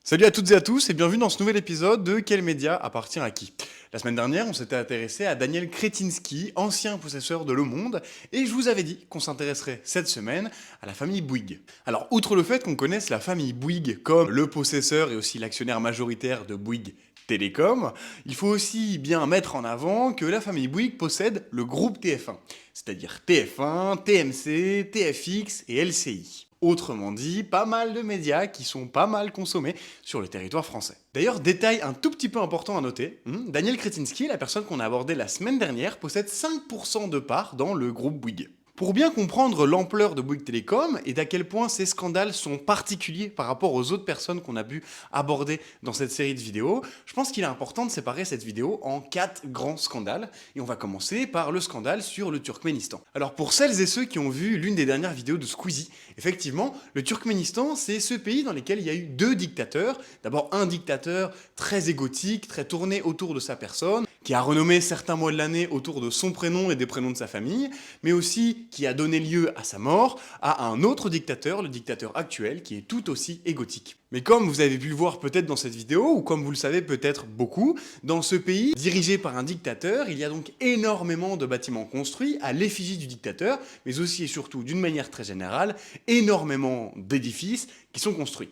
Salut à toutes et à tous et bienvenue dans ce nouvel épisode de Quel média appartient à qui. La semaine dernière, on s'était intéressé à Daniel Kretinsky, ancien possesseur de Le Monde, et je vous avais dit qu'on s'intéresserait cette semaine à la famille Bouygues. Alors, outre le fait qu'on connaisse la famille Bouygues comme le possesseur et aussi l'actionnaire majoritaire de Bouygues Télécom, il faut aussi bien mettre en avant que la famille Bouygues possède le groupe TF1, c'est-à-dire TF1, TMC, TFX et LCI. Autrement dit, pas mal de médias qui sont pas mal consommés sur le territoire français. D'ailleurs, détail un tout petit peu important à noter, Daniel Kretinsky, la personne qu'on a abordée la semaine dernière, possède 5% de parts dans le groupe Bouygues. Pour bien comprendre l'ampleur de Bouygues Télécom et d'à quel point ces scandales sont particuliers par rapport aux autres personnes qu'on a pu aborder dans cette série de vidéos, je pense qu'il est important de séparer cette vidéo en 4 grands scandales. Et on va commencer par le scandale sur le Turkménistan. Alors pour celles et ceux qui ont vu l'une des dernières vidéos de Squeezie, effectivement, le Turkménistan, c'est ce pays dans lequel il y a eu 2 dictateurs. D'abord un dictateur très égotique, très tourné autour de sa personne, qui a renommé certains mois de l'année autour de son prénom et des prénoms de sa famille, mais aussi qui a donné lieu à sa mort à un autre dictateur, le dictateur actuel, qui est tout aussi égotique. Mais comme vous avez pu le voir peut-être dans cette vidéo, ou comme vous le savez peut-être beaucoup, dans ce pays, dirigé par un dictateur, il y a donc énormément de bâtiments construits à l'effigie du dictateur, mais aussi et surtout, d'une manière très générale, énormément d'édifices qui sont construits.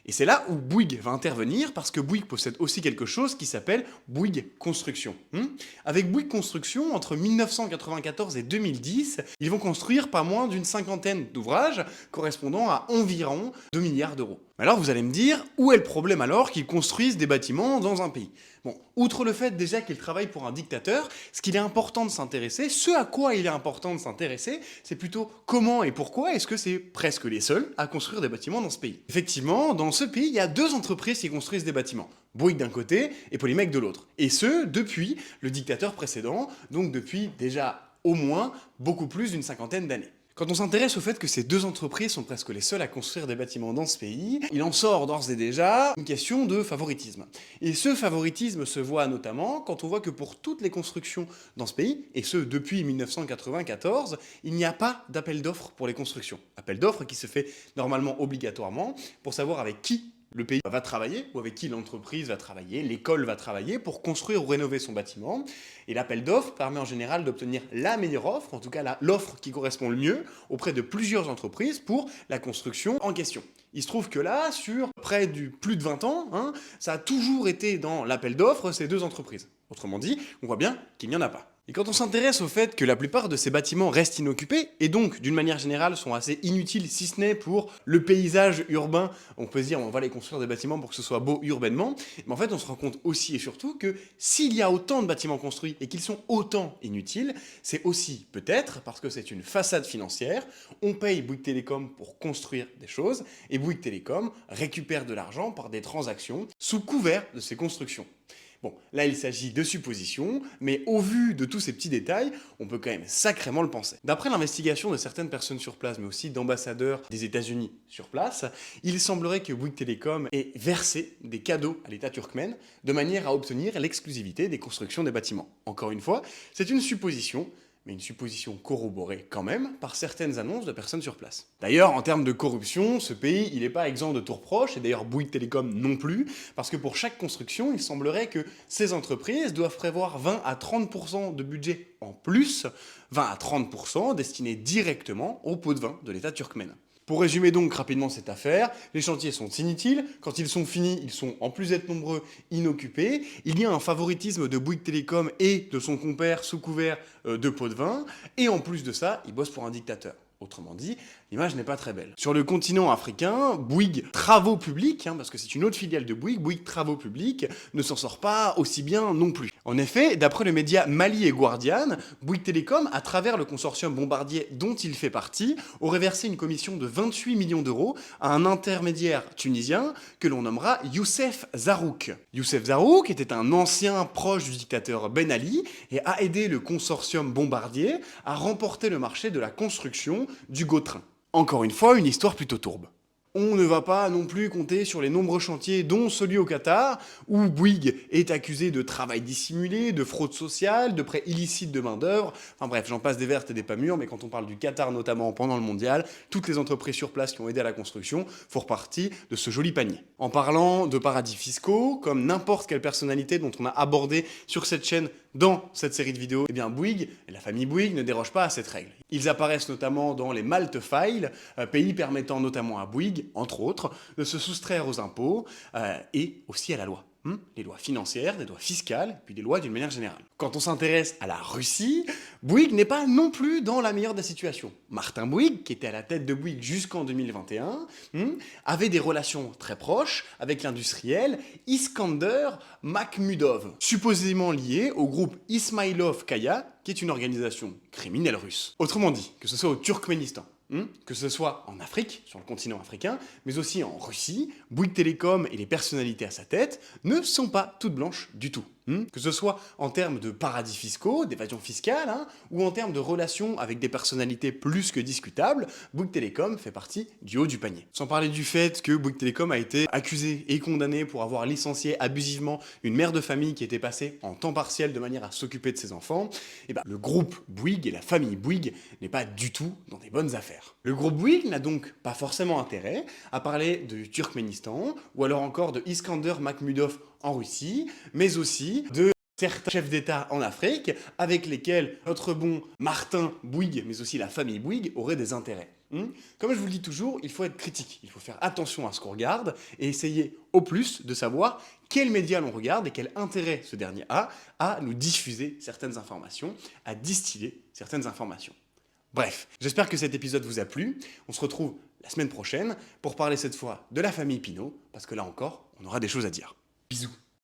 Et c'est là où Bouygues va intervenir, parce que Bouygues possède aussi quelque chose qui s'appelle Bouygues Construction. Avec Bouygues Construction, entre 1994 et 2010, ils vont construire pas moins d'une cinquantaine d'ouvrages, correspondant à environ 2 milliards d'euros. Alors vous allez me dire, où est le problème alors qu'ils construisent des bâtiments dans un pays? Bon, outre le fait déjà qu'ils travaillent pour un dictateur, ce qu'il est important de s'intéresser, ce à quoi il est important de s'intéresser, c'est plutôt comment et pourquoi est-ce que c'est presque les seuls à construire des bâtiments dans ce pays. Effectivement, dans ce pays, il y a 2 entreprises qui construisent des bâtiments. Bouygues d'un côté et Polymec de l'autre. Et ce, depuis le dictateur précédent, donc depuis déjà au moins beaucoup plus d'une cinquantaine d'années. Quand on s'intéresse au fait que ces 2 entreprises sont presque les seules à construire des bâtiments dans ce pays, il en sort d'ores et déjà une question de favoritisme. Et ce favoritisme se voit notamment quand on voit que pour toutes les constructions dans ce pays, et ce depuis 1994, il n'y a pas d'appel d'offres pour les constructions. Appel d'offres qui se fait normalement obligatoirement pour savoir avec qui le pays va travailler, ou avec qui l'entreprise va travailler, l'école va travailler pour construire ou rénover son bâtiment. Et l'appel d'offres permet en général d'obtenir la meilleure offre, en tout cas l'offre qui correspond le mieux auprès de plusieurs entreprises pour la construction en question. Il se trouve que là, sur près du plus de 20 ans, ça a toujours été dans l'appel d'offres ces 2 entreprises. Autrement dit, on voit bien qu'il n'y en a pas. Et quand on s'intéresse au fait que la plupart de ces bâtiments restent inoccupés, et donc d'une manière générale sont assez inutiles si ce n'est pour le paysage urbain, on peut se dire on va les construire des bâtiments pour que ce soit beau urbainement, mais en fait on se rend compte aussi et surtout que s'il y a autant de bâtiments construits et qu'ils sont autant inutiles, c'est aussi peut-être parce que c'est une façade financière, on paye Bouygues Télécom pour construire des choses, et Bouygues Télécom récupère de l'argent par des transactions sous couvert de ces constructions. Bon, là il s'agit de suppositions, mais au vu de tous ces petits détails, on peut quand même sacrément le penser. D'après l'investigation de certaines personnes sur place, mais aussi d'ambassadeurs des États-Unis sur place, il semblerait que Bouygues Télécom ait versé des cadeaux à l'État turkmène de manière à obtenir l'exclusivité des constructions des bâtiments. Encore une fois, c'est une supposition, mais une supposition corroborée quand même par certaines annonces de personnes sur place. D'ailleurs, en termes de corruption, ce pays, il n'est pas exempt de tours proches, et d'ailleurs Bouygues Télécom non plus, parce que pour chaque construction, il semblerait que ces entreprises doivent prévoir 20 à 30% de budget en plus, 20 à 30% destinés directement au pot de vin de l'État turkmène. Pour résumer donc rapidement cette affaire, les chantiers sont inutiles, quand ils sont finis, ils sont en plus d'être nombreux, inoccupés, il y a un favoritisme de Bouygues Télécom et de son compère sous couvert de pots de vin, et en plus de ça, ils bossent pour un dictateur. Autrement dit, l'image n'est pas très belle. Sur le continent africain, Bouygues Travaux Publics, parce que c'est une autre filiale de Bouygues, Bouygues Travaux Publics, ne s'en sort pas aussi bien non plus. En effet, d'après le média Mali et Guardian, Bouygues Télécom, à travers le consortium Bombardier dont il fait partie, aurait versé une commission de 28 millions d'euros à un intermédiaire tunisien que l'on nommera Youssef Zarouk. Youssef Zarouk était un ancien proche du dictateur Ben Ali et a aidé le consortium Bombardier à remporter le marché de la construction du Gautrin. Encore une fois, une histoire plutôt tourbe. On ne va pas non plus compter sur les nombreux chantiers, dont celui au Qatar, où Bouygues est accusé de travail dissimulé, de fraude sociale, de prêt illicite de main-d'œuvre. Enfin bref, j'en passe des vertes et des pas mûres, mais quand on parle du Qatar notamment pendant le mondial, toutes les entreprises sur place qui ont aidé à la construction font partie de ce joli panier. En parlant de paradis fiscaux, comme n'importe quelle personnalité dont on a abordé sur cette chaîne dans cette série de vidéos, eh bien Bouygues et la famille Bouygues ne dérogent pas à cette règle. Ils apparaissent notamment dans les Malte Files, pays permettant notamment à Bouygues, entre autres, de se soustraire aux impôts et aussi à la loi. Les lois financières, des lois fiscales, puis des lois d'une manière générale. Quand on s'intéresse à la Russie, Bouygues n'est pas non plus dans la meilleure des situations. Martin Bouygues, qui était à la tête de Bouygues jusqu'en 2021, avait des relations très proches avec l'industriel Iskander Makhmudov, supposément lié au groupe Ismailov-Kaya, qui est une organisation criminelle russe. Autrement dit, que ce soit au Turkménistan, que ce soit en Afrique, sur le continent africain, mais aussi en Russie, Bouygues Telecom et les personnalités à sa tête ne sont pas toutes blanches du tout. Que ce soit en termes de paradis fiscaux, d'évasion fiscale, ou en termes de relations avec des personnalités plus que discutables, Bouygues Telecom fait partie du haut du panier. Sans parler du fait que Bouygues Telecom a été accusé et condamné pour avoir licencié abusivement une mère de famille qui était passée en temps partiel de manière à s'occuper de ses enfants, et le groupe Bouygues et la famille Bouygues n'est pas du tout dans des bonnes affaires. Le groupe Bouygues n'a donc pas forcément intérêt à parler du Turkménistan, ou alors encore de Iskander Makhmudov en Russie, mais aussi de certains chefs d'État en Afrique avec lesquels notre bon Martin Bouygues, mais aussi la famille Bouygues, auraient des intérêts. Comme je vous le dis toujours, il faut être critique, il faut faire attention à ce qu'on regarde et essayer au plus de savoir quels médias l'on regarde et quel intérêt ce dernier a à nous diffuser certaines informations, à distiller certaines informations. Bref, j'espère que cet épisode vous a plu. On se retrouve la semaine prochaine pour parler cette fois de la famille Pinault, parce que là encore, on aura des choses à dire. Bisous.